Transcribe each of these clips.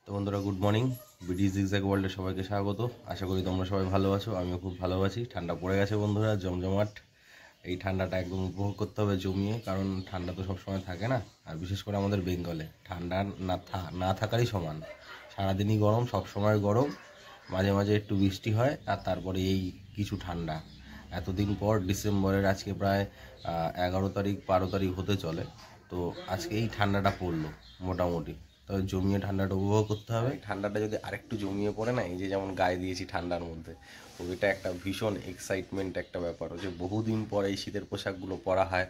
তো বন্ধুরা, good morning. BD zigzag ওয়ার্ল্ডে সবাইকে স্বাগত। আশা করি তোমরা সবাই ভালো আছো। আমিও খুব ভালো আছি। ঠান্ডা পড়ে গেছে বন্ধুরা, জমজমাট। এই ঠান্ডাটা একদম উপভোগ করতে হবে জমিয়ে, কারণ ঠান্ডা তো সবসময় থাকে না। আর বিশেষ করে আমাদের বেঙ্গলে ঠান্ডা না থাকারই সমান। সারাদিনই গরম, সবসময় গরম, মাঝে মাঝে একটু বৃষ্টি হয়, আর তারপরে এই কিছু ঠান্ডা। এতদিন পর ডিসেম্বরের আজকে প্রায় 11 তারিখ 12 তারিখ হতে চলে। তো আজকে এই ঠান্ডাটা পড়লো মোটামুটি। তবে জমিয়ে ঠান্ডাটা উপভোগ করতে হবে। ঠান্ডাটা যদি আরেকটু জমিয়ে পড়ে না, এই যে যেমন গায়ে দিয়েছি ঠান্ডার মধ্যে, তো এটা একটা ভীষণ এক্সাইটমেন্ট একটা ব্যাপার। যে বহুদিন পর এই শীতের পোশাকগুলো পরা হয়।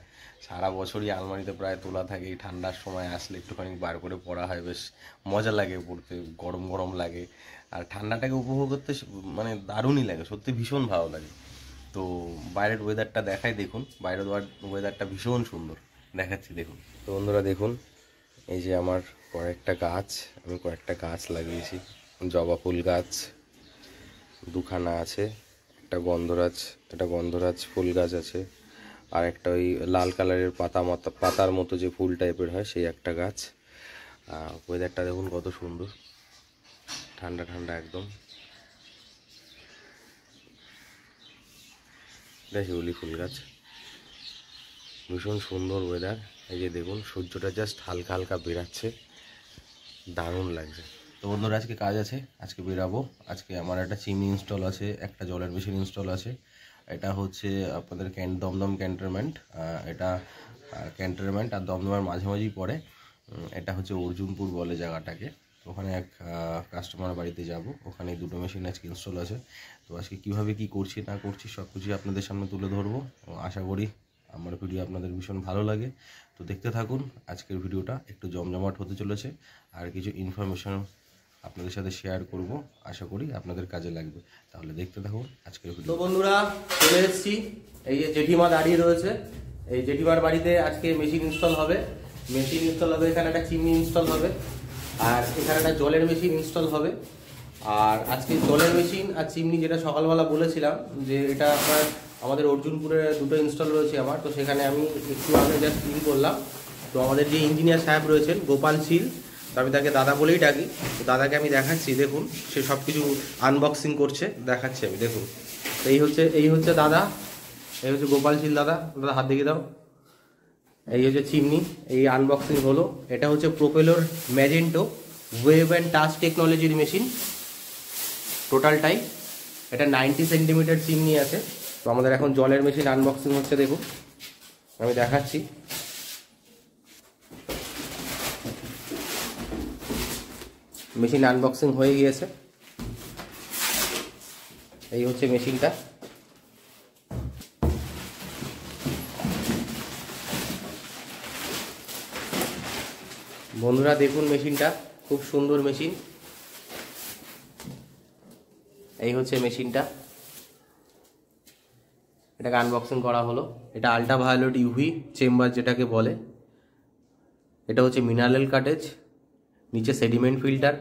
সারা বছরই আলমারিতে প্রায় তোলা থাকে, এই ঠান্ডার সময় আসলে একটুখানি বার করে পরা হয়, বেশ মজা লাগে পড়তে, গরম গরম লাগে। আর ঠান্ডাটাকে উপভোগ করতে মানে দারুণই লাগে, সত্যি ভীষণ ভালো লাগে। তো বাইরের ওয়েদারটা দেখাই, দেখুন বাইরের ওয়েদারটা ভীষণ সুন্দর দেখাচ্ছি, দেখুন। তো বন্ধুরা দেখুন, এই যে আমার আমি কয়েকটা গাছ লাগিয়েছি। জবা ফুল গাছ দুখানা আছে, একটা গন্ধরাজ ফুল গাছ আছে, আর একটা ওই লাল কালারের পাতার মতো যে ফুল টাইপের হয় সেই একটা গাছ। ওয়েদারটা দেখুন কত সুন্দর, ঠান্ডা ঠান্ডা একদম। শিউলি ফুল গাছ, ভীষণ সুন্দর ওয়েদার। এই যে দেখুন, সূর্যটা জাস্ট হালকা হালকা বেরাচ্ছে, দারুণ লাগছে। তো বন্ধুরা, আজকে কাজ আছে, আজকে বেরাবো। আজকে আমার একটা চিমনি ইনস্টল আছে, একটা জলের মেশিন ইনস্টল আছে। এটা হচ্ছে আপনাদের দমদম ক্যান্টনমেন্ট। এটা ক্যান্টনমেন্ট আর দমদমের মাঝামাঝি পড়ে। এটা হচ্ছে অর্জুনপুর বলে জায়গাটাকে। ওখানে এক কাস্টমার বাড়িতে যাব, ওখানে দুটো মেশিন আজকে ইনস্টল আছে। তো আজকে কীভাবে কী করছি না করছি সব কিছুই আপনাদের সামনে তুলে ধরবো। আশা করি আমার ভিডিও আপনাদের ভীষণ ভালো লাগে। তো দেখতে থাকুন, আজকের ভিডিওটা একটু জমজমাট হতে চলেছে, আর কিছু ইনফরমেশন আপনাদের সাথে শেয়ার করব। আশা করি আপনাদের কাজে লাগবে। তাহলে দেখতে থাকুন আজকের ভিডিও। তো বন্ধুরা, চলে এসেছি। এই যে জেঠিমা দাঁড়িয়ে রয়েছে, এই জেঠিমার বাড়িতে আজকে মেশিন ইনস্টল হবে। এখানে একটা চিমনি ইনস্টল হবে, আর এখানে একটা জলের মেশিন ইনস্টল হবে। আর আজকে জলের মেশিন আর চিমনি, যেটা সকালবেলা বলেছিলাম যে এটা আমাদের অর্জুনপুরে দুটো ইনস্টল রয়েছে আমার, তো সেখানে আমি একটু আগে জাস্ট ক্লিন করলাম। তো আমাদের যে ইঞ্জিনিয়ার সাহেব রয়েছেন গোপাল শীল, তো আমি তাকে দাদা বলেই ডাকি। তো দাদাকে আমি দেখাচ্ছি, দেখুন সে সব কিছু আনবক্সিং করছে, দেখাচ্ছি আমি, দেখুন। এই হচ্ছে দাদা, এই হচ্ছে গোপাল শীল দাদা। দাদা হাত দেখিয়ে দাও। এই হচ্ছে চিমনি, এই আনবক্সিং হলো। এটা হচ্ছে প্রোপেলর ম্যাজেন্টো ওয়েভ অ্যান্ড টাচ টেকনোলজির মেশিন টোটালটাই। এটা 90 সেন্টিমিটার চিমনি আছে। তো আমাদের এখন জলের মেশিন আনবক্সিং হচ্ছে, দেখুন আমি দেখাচ্ছি। মেশিন আনবক্সিং হয়ে গিয়েছে। এই হচ্ছে মেশিনটা। বন্ধুরা দেখুন, মেশিনটা খুব সুন্দর মেশিন। এই হচ্ছে মেশিনটা, এটাকে আনবক্সিং করা হলো। এটা আল্ট্রাভায়োলেট ইউভি চেম্বার যেটাকে বলে। এটা হচ্ছে মিনারেল কাটেজ, নিচে সেডিমেন্ট ফিল্টার।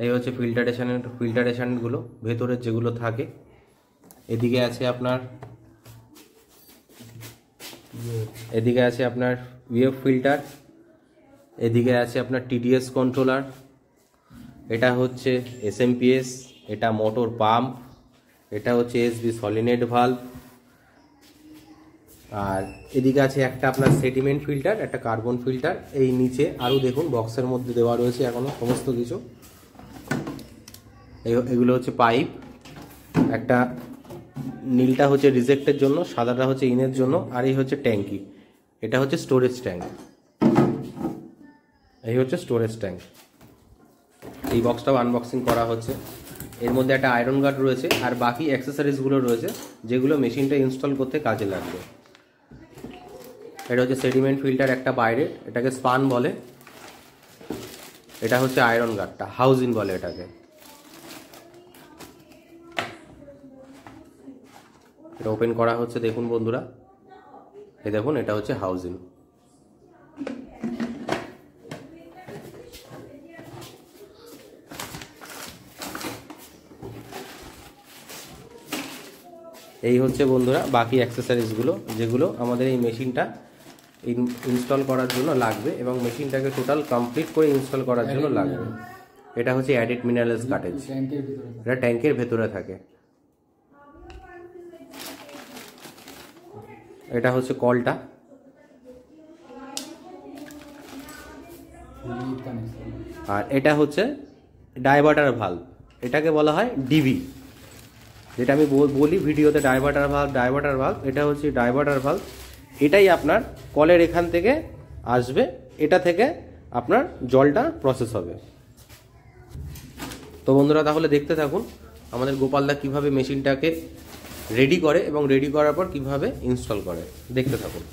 এই হচ্ছে ফিল্টারেশনগুলো ভেতরের যেগুলো থাকে। এদিকে আছে আপনার ওয়েভ ফিল্টার, এদিকে আছে আপনার টিডিএস কন্ট্রোলার, এটা হচ্ছে এসএমপিএস, এটা মোটর পাম্প, এটা হচ্ছে এসবি সলিনেট ভালভ। আর এদিকে আছে একটা আপনার সেডিমেন্ট ফিল্টার, একটা কার্বন ফিল্টার। এই নিচে আরও দেখুন বক্সের মধ্যে দেওয়া রয়েছে এখনো সমস্ত কিছু। এগুলো হচ্ছে পাইপ, একটা নীলটা হচ্ছে রিজেক্টের জন্য, সাদাটা হচ্ছে ইনের জন্য। আর এই হচ্ছে ট্যাঙ্কি, এটা হচ্ছে স্টোরেজ ট্যাঙ্ক। এই হচ্ছে স্টোরেজ ট্যাঙ্ক। এই বক্সটাও আনবক্সিং করা হচ্ছে। এর মধ্যে একটা আয়রন গার্ড রয়েছে, আর বাকি অ্যাক্সেসরিজগুলো রয়েছে যেগুলো মেশিনটা ইনস্টল করতে কাজে লাগবে। এটা হচ্ছে সেডিমেন্ট ফিল্টার একটা বাইরে, এটাকে স্পান বলে। এটা হচ্ছে আয়রন গার্ডটা, হাউজিন বলে এটাকে। এটা ওপেন করা হচ্ছে, দেখুন বন্ধুরা, এই দেখুন এটা হচ্ছে হাউজিং। এই হচ্ছে বন্ধুরা বাকি অ্যাক্সেসরিজগুলো যেগুলো আমাদের এই মেশিনটা ইনস্টল করার জন্য লাগবে এবং মেশিনটাকে টোটাল কমপ্লিট করে ইনস্টল করার জন্য লাগবে। এটা হচ্ছে অ্যাডিড মিনারেলস কাটেজ, এটা ট্যাঙ্কের ভেতরে থাকে। এটা হচ্ছে কলটা, আর এটা হচ্ছে ডাইভার্টার ভালভ, এটাকে বলা হয় ডিভি, যেটা আমি বলি ভিডিওতে ডাইভার্টার ভালভ। এটা হচ্ছে ডাইভার্টার ভালভ, এটাই আপনার কলের এখান থেকে আসবে, এটা থেকে আপনার জলটা প্রসেস হবে। তো বন্ধুরা তাহলে দেখতে থাকুন আমাদের গোপালদা কিভাবে মেশিনটাকে রেডি করে এবং রেডি করার পর কিভাবে ইনস্টল করে, দেখতে থাকুন।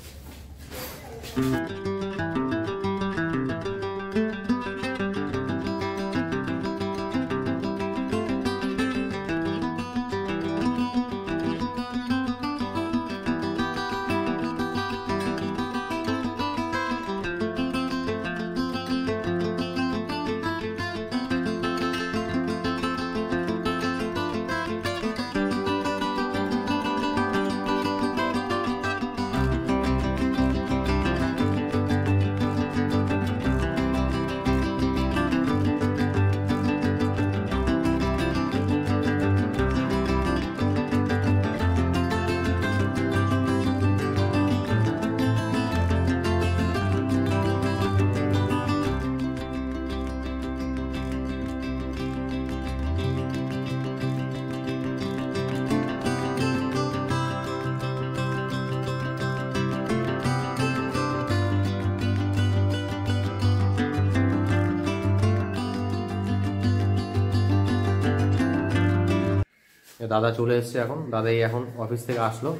দাদা চলে এসছে এখন, দাদাই এখন অফিস থেকে আসলো,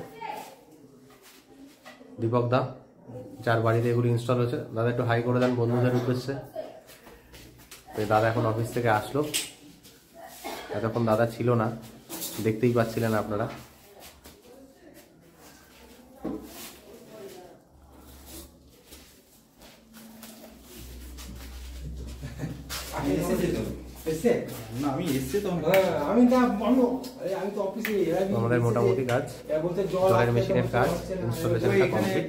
দীপক দা যার বাড়িতে এগুলো ইনস্টল হয়েছে। দাদা একটু হাই করে দেন বন্ধুদের উদ্দেশ্যে। তো দাদা এখন অফিস থেকে আসলো, এতক্ষণ দাদা ছিল না, দেখতেই পাচ্ছিলেন আপনারা। আমাদের মোটামুটি কাজ, জলের মেশিনের কাজ ইনস্টলেশনটা কমপ্লিট।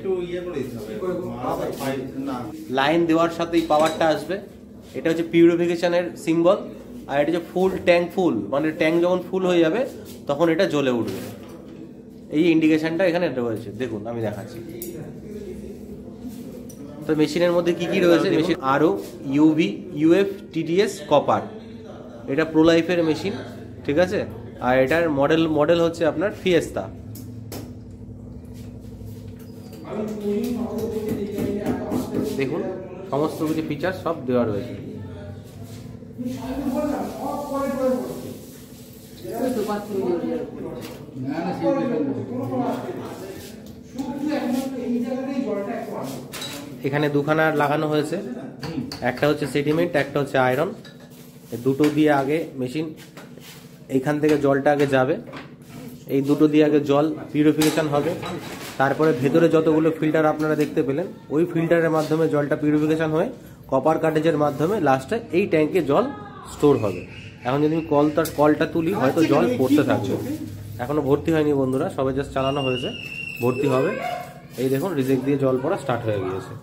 লাইন দেওয়ার সাথেই পাওয়ারটা আসবে, এটা হচ্ছে পিউরিফিকেশনের সিম্বল। আর এটা হচ্ছে ফুল ট্যাঙ্ক ফুল, মানে ট্যাঙ্ক যখন ফুল হয়ে যাবে তখন এটা জ্বলে উঠবে। এই ইন্ডিকেশনটা এখানে রয়েছে, দেখুন আমি দেখাচ্ছি। তো মেশিনের মধ্যে কি কি রয়েছে, মেশিন আরও ইউভি, ইউএফ, টিডিএস, কপার, এটা প্রো লাইফের মেশিন, ঠিক আছে। আর এটার মডেল হচ্ছে আপনার ফিয়েস্তা। দেখুন সমস্ত কিছু ফিচার সব দেওয়া রয়েছে। এখানে দুখানা লাগানো হয়েছে, একটা হচ্ছে সেডিমেন্ট, একটা হচ্ছে আয়রন। দুটো দিয়ে আগে মেশিন এইখান থেকে জলটা আগে যাবে, এই দুটো দিয়ে আগে জল পিউরিফিকেশন হবে। তারপরে ভেতরে যতগুলো ফিল্টার আপনারা দেখতে পেলেন, ওই ফিল্টারের মাধ্যমে জলটা পিউরিফিকেশন হয়ে কপার কাটেজের মাধ্যমে লাস্টে এই ট্যাঙ্কে জল স্টোর হবে। এখন যদি আমি কলটা তুলি হয়তো জল পড়তে থাকবে, এখনো ভর্তি হয়নি বন্ধুরা, সবে জাস্ট চালানো হয়েছে, ভর্তি হবে। এই দেখুন রিজেক্ট দিয়ে জল পড়া স্টার্ট হয়ে গিয়েছে।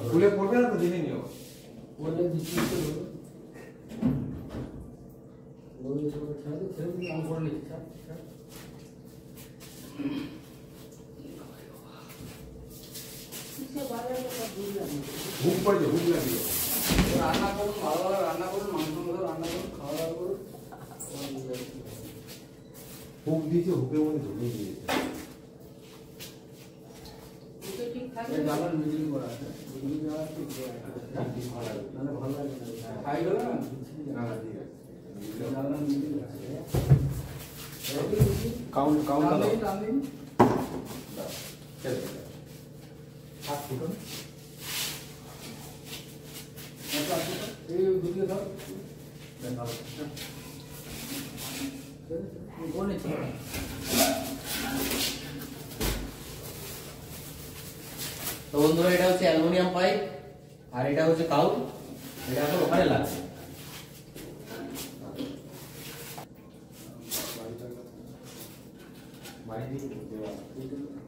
খুলে পড়বে না তো, দেখে নিও। হুক পড়ে হুক লাগিয়ে রান্না করুন, ভালোভাবে রান্না করুন, মাংস রান্না করুন, খাওয়া দাওয়া করুন। হুক দিয়েছে, হুকের মধ্যে ঢুকিয়ে দিয়েছে। জ্বালান মিডিল করা আছে, মিডিল দেওয়া আছে, ভালো লাগে খাই গেল না, ঠিক আছে। জ্বালান মিডিল আছে, কাউন্ট টান দিন, হাত ফুটুন, এই দুটো দাও, তো বন্ধুরা এটা হচ্ছে অ্যালুমিনিয়াম পাইপ আর এটা হচ্ছে কাউট, এটা এখন ওখানে লাগবে।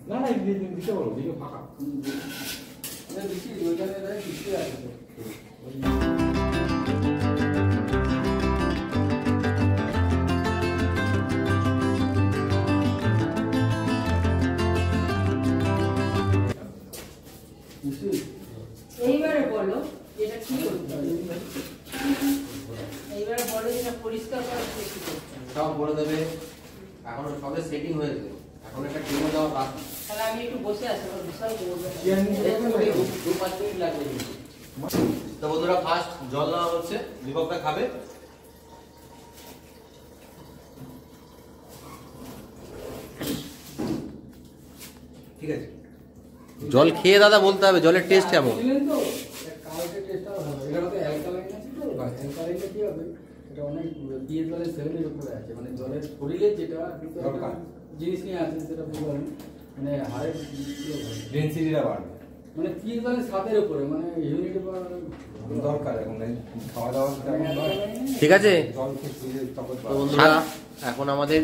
না না দিতে বলো, দিকে ফাঁকা দিচ্ছি ওইখানে দিচ্ছি আছে। এইবারে বলো এটা কি করতে হবে, এইবারে বলো যেটা পরিষ্কার করা কি করতে হবে। সব বলে দেবে, এখন সবে সেটিং হয়েছে, এখন একটা টিমও দেওয়া বাকি। তাহলে আমি একটু বসে আছি, আমার বিশাল বলবো। 2-5 মিনিট লাগবে। তো বন্ধুরা ফার্স্ট জল দেওয়া হচ্ছে, দীপকটা খাবে। ঠিক আছে, জল খেয়ে দাদা বলতে হবে জলের টেস্ট কেমন। বুঝলেন তো, কালকে টেস্টটা ভালো। এটা মধ্যে অ্যালকালাইন আছে তো, অ্যালকালাইনটা কি হবে, এটা অনেক পিএইচ জলের সেভেনের উপরে আছে, মানে জলের শরীরে যেটা জিনিস নিয়ে আছে সেটা বলবেন, মানে হাড়ের ডেনসিটিটা বাড়বে, মানে পিএইচ জলের 7-এর উপরে, মানে ইউনিটি দরকার এখন খাওয়া দাওয়া ঠিক আছে জল খেয়ে তখন তো বন্ধুরা এখন আমাদের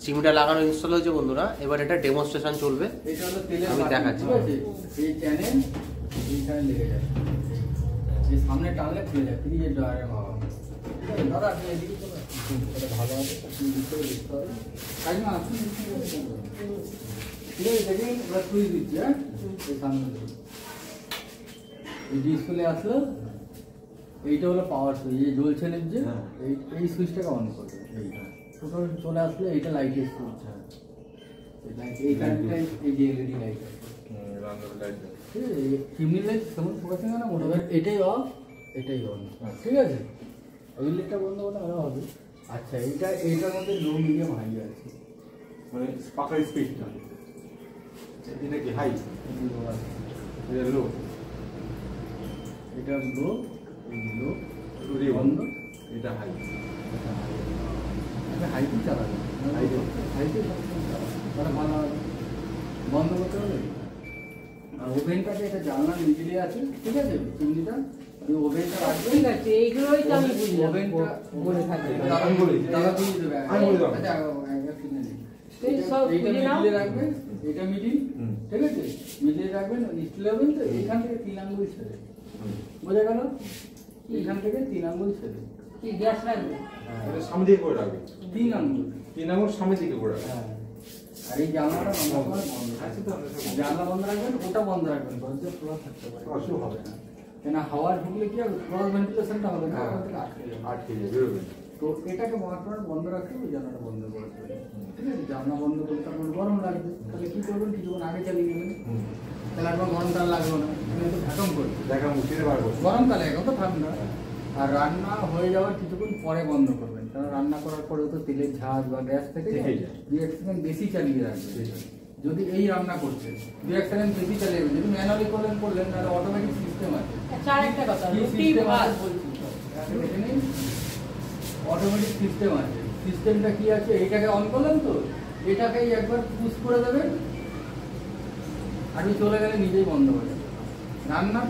চিমটা লাগানো ইনস্টল হয়েছে বন্ধুরা, এবার এটা ডেমনস্ট্রেশন চলবে। এটা হলো তেলের আমি বাটি, দেখাচ্ছি। ঠিক আছে? এই চ্যানেল এইখানে লেগে যায়, এই সামনে টানলে খুলে যায়, তিনি এই ডয়ারে হওয়া। ঠিক আছে দাদা, আপনি এদিকে চলে আসুন, এটা ভালো হবে, আপনি ভিতরে দেখতে হবে। কাকিমা আপনি ঠিক আছে, দেখেন এবার সুইচ দিচ্ছি, হ্যাঁ এই সামনে দেখুন। এই ডিসপ্লে আসলো, এইটা হলো পাওয়ার সুইচ, এই জ্বলছে যে এই সুইচটাকে অন করবে, এইটা টোটাল চলে আসলে এইটা লাইটের সুইচ, এই কারেন্টটাই এই যে এলইডি লাইট আছে, ঠিক আছে? চিমনি লাইট সেমন ফোকাসিং না মনে হয়, এটাই অফ এটাই অন, ঠিক আছে? ওই লাইটটা বন্ধ করলে আরো হবে। আচ্ছা এইটার মধ্যে লো মিডিয়াম হাই আছে, মানে পাকার স্পিডটা এটা কি হাই, এটা লো, এটা লো, এই লো লো বন্ধ, এটা হাই, এটা হাইতে চালাবে, হাইতে তাহলে ভালো হবে। বন্ধ করতে হবে। আর ওভেনটাকে এটা জানলার মিডিলে আছে, ঠিক আছে? চিমনিটা ওই ওভেনটা রাখবে, ঠিক আছে, এইগুলোই তো আমি বুঝি। ওভেনটা বলে থাকি। আমি বলি দাদা দিয়ে দেবে, আমি বলে দেবো। আচ্ছা একবার কিনে নিন। এই সব এইটা বুঝে নাও। মিডিলে রাখবে, এটা মিডিল, হুম। ঠিক আছে? মিডিলে রাখবেন, স্টিল ওভেন তো এইখান থেকে 3 আঙ্গুল ছেড়ে, বোঝা গেল? এইখান থেকে 3 আঙ্গুল ছেড়ে, কি গ্যাস লাগবে? এটা সামনে দিকে করে রাখবে, 3 আঙ্গুল, 3 আঙুল সামনে দিকে করে রাখবে। হ্যাঁ। আর এই জানলাটা বন্ধ আছে তো আমরা সব জানলা বন্ধ রাখবেন, ওটা বন্ধ রাখবেন, দরজা খোলা থাকতে পারে, অসুবিধা হবে না, কেন হাওয়া ঢুকলে কি হবে, ক্রস ভেন্টিলেশনটা হবে না, ওখান থেকে আটকে যাবে। আটকে যাবে, বেরোবে। তো এটাকে মাত্র বন্ধ রাখতে ওই জানলাটা বন্ধ করে দেবেন, ঠিক আছে? জানলা বন্ধ করতে আপনার গরম লাগবে, তাহলে কি করবেন, কিছুক্ষণ আগে চালিয়ে দেবেন, তাহলে আপনার গরমকাল লাগবে না, কিন্তু ভ্যাকুম করবে দেখা মুশকিল পারবো গরমকালে, এখন তো ঠান্ডা। আর রান্না হয়ে যাওয়ার কিছুক্ষণ পরে বন্ধ করবেন, কারণ রান্না করার পরেও তো তেলের ঝাঁজ বা গ্যাস থেকে থেকেই যায়। 2-1 সেকেন্ড বেশি চালিয়ে রাখবেন। যদি এই রান্না করছে 2-1 সেকেন্ড বেশি চালিয়ে যাবেন, যদি ম্যানুয়ালি করলেন তাহলে অটোমেটিক সিস্টেম আছে, আচ্ছা আরেকটা কথা, কি রুটি সিস্টেম ভাত আছে বলছি তো, দেখে নিন। অটোমেটিক সিস্টেম আছে, সিস্টেমটা কি আছে, এটাকে অন করলেন তো, এটাকেই একবার পুশ করে দেবেন, আপনি চলে গেলে নিজেই বন্ধ হয়ে যাবে। রান্নার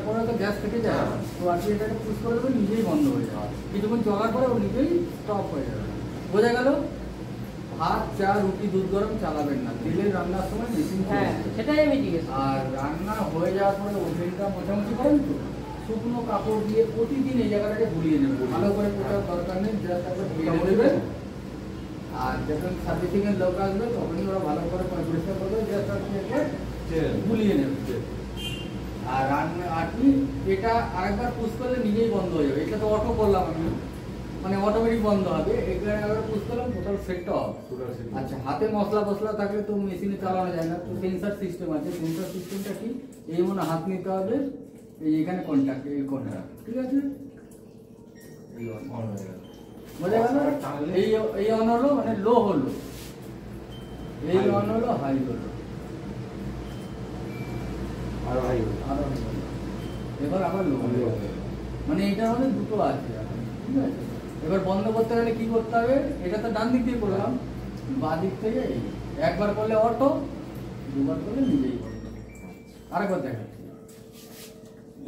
পরে তো গ্যাস থেকে যায়, তো আপনি এটাকে পুশ করে দেবেন, নিজেই বন্ধ হয়ে যাবে, কিছুক্ষণ চলার পরে ও নিজেই স্টপ হয়ে যাবে, বোঝা গেল? ভাত চা রুটি দুধ গরম চালাবেন না, তেলের রান্নার সময় মেশিন, হ্যাঁ সেটাই আমি জিজ্ঞেস করি। আর রান্না হয়ে যাওয়ার পরে ওভেনটা মোটামুটি করেন তো, শুকনো কাপড় দিয়ে প্রতিদিন এই জায়গাটাকে বুলিয়ে নেবেন, ভালো করে কোথাও দরকার নেই, জাস্ট একবার ধুয়ে নেবেন। আর যখন সার্ভিসিং এর লোক আসবে তখনই ওরা ভালো করে পরিষ্কার করবে, জাস্ট আপনি একবার বুলিয়ে নেবেন। আর রান্না আপনি এটা আরেকবার পুশ করলে নিজেই বন্ধ হয়ে যাবে, এটা তো অটো করলাম আমি, মানে অটোমেটিক বন্ধ হবে, এখানে একবার পুশ করলাম টোটাল সেটটা অফ। আচ্ছা হাতে মশলা থাকলে তো মেশিনে চালানো যায় না, তো সেন্সার সিস্টেম আছে, সেন্সার সিস্টেমটা কি, এই মনে হাত নিতে হবে, এই এখানে কন্ট্যাক্ট, এই কন্ট্যাক্ট, ঠিক আছে? এই on, অন হয়ে গেল। বোঝা গেল? এই অন হলো মানে লো হলো, এই High অন হলো হাই হলো, আর হাই হবে। আরো high হলো। এবার আবার লো হলো, মানে এইটার মধ্যে দুটো আছে এখন, ঠিক আছে? এবার বন্ধ করতে গেলে কি করতে হবে, এটা তো ডান দিক দিয়ে করলাম, বাঁ দিক থেকে এই একবার করলে অটো, দুবার করলে নিজেই বন্ধ। আরেকবার দেখাচ্ছি।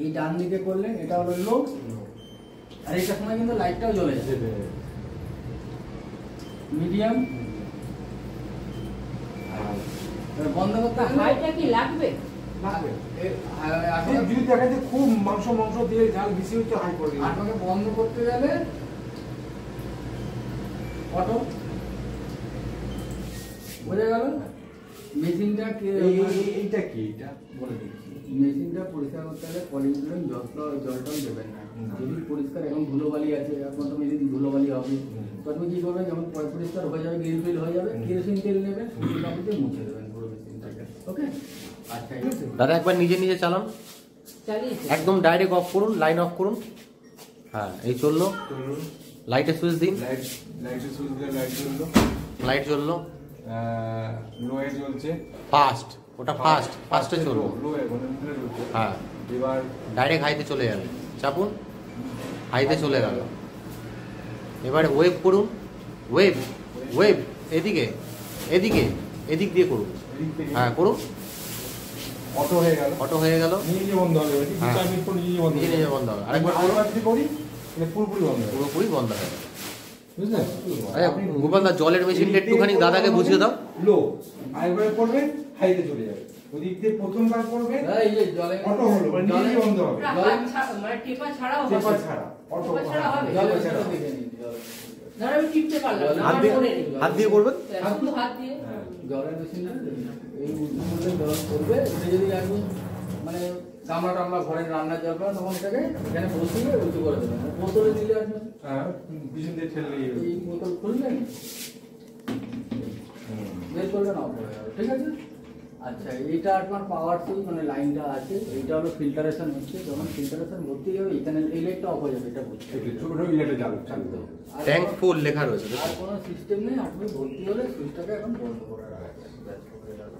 এই ডান দিকে করলেন, এটা হলো লো, আর এইটার সময় কিন্তু লাইটটাও জ্বলে যাচ্ছে। মিডিয়াম, বন্ধ করতে হলে হাইটা কি লাগবে? আসলে যদি দেখা যায় খুব মাংস দিয়ে ঝাল বেশি হচ্ছে হাই করে দিবে। আপনাকে বন্ধ করতে গেলে অটো, বোঝা গেল? মেশিনটা এইটা কি এটা বলে দিচ্ছি। মেশিনটা পরিষ্কার করতে গেলে পলিথিন জলটা দেবেন না। যদি পরিষ্কার এখন ধুলোবালি আছে, এখন তো মেশিন ধুলোবালি হবে, তো আপনি কি করবেন, যখন পরিষ্কার হয়ে যাবে, গ্রিল ফিল হয়ে যাবে, কেরোসিন তেল নেবেন, সুতির মুছে দেবেন পুরো মেশিনটাকে। ওকে, আচ্ছা ঠিক আছে। দাদা একবার নিজে নিজে চালান, চালিয়েছে একদম ডাইরেক্ট অফ করুন, লাইন অফ করুন। হ্যাঁ এই চললো, চলুন, লাইটের সুইচ দিন, লাইটের সুইচ দিলে লাইট জ্বললো, লাইট জ্বললো, লো এ জ্বলছে, ফাস্ট, ওটা ফাস্টে চললো। লো এ মানে মিডলে জ্বলছে। হ্যাঁ এবার ডাইরেক্ট হাইতে চলে যাবে, চাপুন, হাইতে চলে গেল। এবারে ওয়েভ করুন, ওয়েভ ওয়েভ, এদিকে এদিকে এদিক দিয়ে করুন। এদিক থেকে হ্যাঁ করুন, অটো হয়ে গেল, অটো হয়ে গেল, নিজে বন্ধ হবে, দু হ্যাঁ। 4 মিনিট পর নিজে বন্ধ নিজে হবে। নিজে বন্ধ হবে। আরেকবার আরেকবার যদি করি মানে পুরোপুরি বন্ধ হবে, পুরোপুরি বন্ধ হয়ে গেল। বুঝলেন? আচ্ছা গোপাল দা, জলের মেশিনটা একটুখানি দাদাকে বুঝিয়ে দাও। লো আরেকবার করবেন হাইতে চলে যাবে, ওদিক দিয়ে প্রথমবার করবেন এই যে জলে অটো হলো মানে নিজেই বন্ধ হবে, মানে টেপা ছাড়াও চেপা হবে। ছাড়া অটো চেপা ছাড়া হবে। জলে ছাড়া। দেখে নিন, জলে। ধরো আমি টিপতে পারলাম না, হাত আমার দিয়ে মনে নেই। হাত দিয়ে করবেন। শুধু হাত দিয়ে হ্যাঁ। জলের মেশিনটা এই উঁচু করলে জল করবে, এটা যদি একদম মানে গামলা টামলা ঘরে রান্নার জল করেন, তখন এটাকে এখানে বসিয়ে উঁচু করে দেবেন। বোতলে দিলে আসবে, হ্যাঁ, পিছন দিয়ে ঠেললেই হবে। এই বোতল খুললেন, বের করলেন, অফ হয়ে যাবে, ঠিক আছে? আচ্ছা, এইটা আপনার পাওয়ার সুইচ মানে লাইনটা আছে, এইটা হলো ফিল্টারেশন হচ্ছে, যখন ফিল্টারেশন ভর্তি হবে এখানে এই লাইটটা অফ হয়ে যাবে, এটা বুঝতে হবে। ছোট ছোট ইলেকট্রিক চালু হবে। আর ট্যাঙ্ক কোনো- ফুল লেখা রয়েছে। আর কোনো সিস্টেম নেই, আপনি ভর্তি হলে সুইচটাকে এখন বন্ধ করে রাখবেন, ব্যাস হয়ে গেল।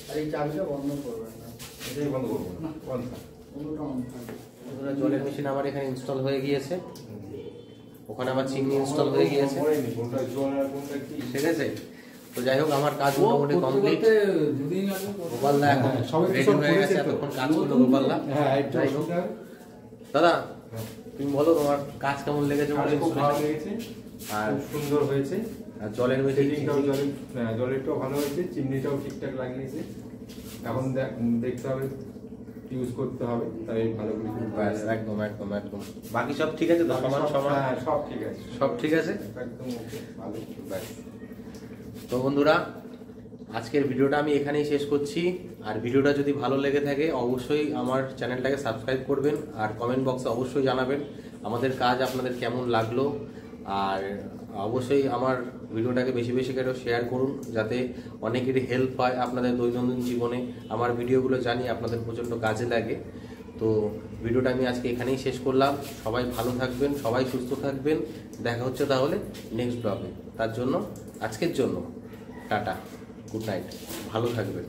আর এই চাবিটা বন্ধ করবেন না, এটাই বন্ধ করবো না, বন্ধ থাক। কোনোটা অন থাকবে। বন্ধুরা, জলের মেশিন আমার এখানে ইনস্টল হয়ে গিয়েছে, ওখানে আমার চিমনি ইনস্টল হয়ে গিয়েছে, মনেই কোনটা জল আর কোনটা কি। ঠিক আছে? তো যাই হোক, আমার কাজ ও মোটামুটি করতে কমপ্লিট। করতে দুদিন লাগবে করতে। গোপাল দা এখন হ্যাঁ, সবাই তো রেডি সব হয়ে গেছে, করেছে তো। এতক্ষণ কাজ করলো গোপাল দা। হ্যাঁ, একটু যাই হোক, অসুবিধা। দাদা হ্যাঁ। তুমি বলো তোমার কাজ কেমন লেগেছে? কাজ খুব ভালো লেগেছে, আর খুব সুন্দর হয়েছে। আর জলের মেশিন সেটিংটাও জলেরটাও ভালো হয়েছে, চিমনিটাও ঠিকঠাক লাগিয়েছে। এখন দেখতে হবে, ইউজ করতে হবে, তাই ভালো করে শুরু করা যাবে। একদম একদম একদম। বাকি সব ঠিক আছে তো? সমান সমান হ্যাঁ, সব ঠিক আছে, সব ঠিক আছে। একদম ওকে, ভালো। ব্যাস। তো বন্ধুরা, আজকের ভিডিওটা আমি এখানেই শেষ করছি। আর ভিডিওটা যদি ভালো লেগে থাকে অবশ্যই আমার চ্যানেলটাকে সাবস্ক্রাইব করবেন, আর কমেন্ট বক্সে অবশ্যই জানাবেন আমাদের কাজ আপনাদের কেমন লাগলো। আর অবশ্যই আমার ভিডিওটাকে বেশি বেশি করে শেয়ার করুন, যাতে অনেকেরই হেল্প হয় আপনাদের দৈনন্দিন জীবনে। আমার ভিডিওগুলো জানি আপনাদের প্রচণ্ড কাজে লাগে। তো ভিডিওটা আমি আজকে এখানেই শেষ করলাম। সবাই ভালো থাকবেন, সবাই সুস্থ থাকবেন। দেখা হচ্ছে তাহলে নেক্সট ব্লগে। তার জন্য আজকের জন্য টাটা, গুড নাইট, ভালো থাকবেন।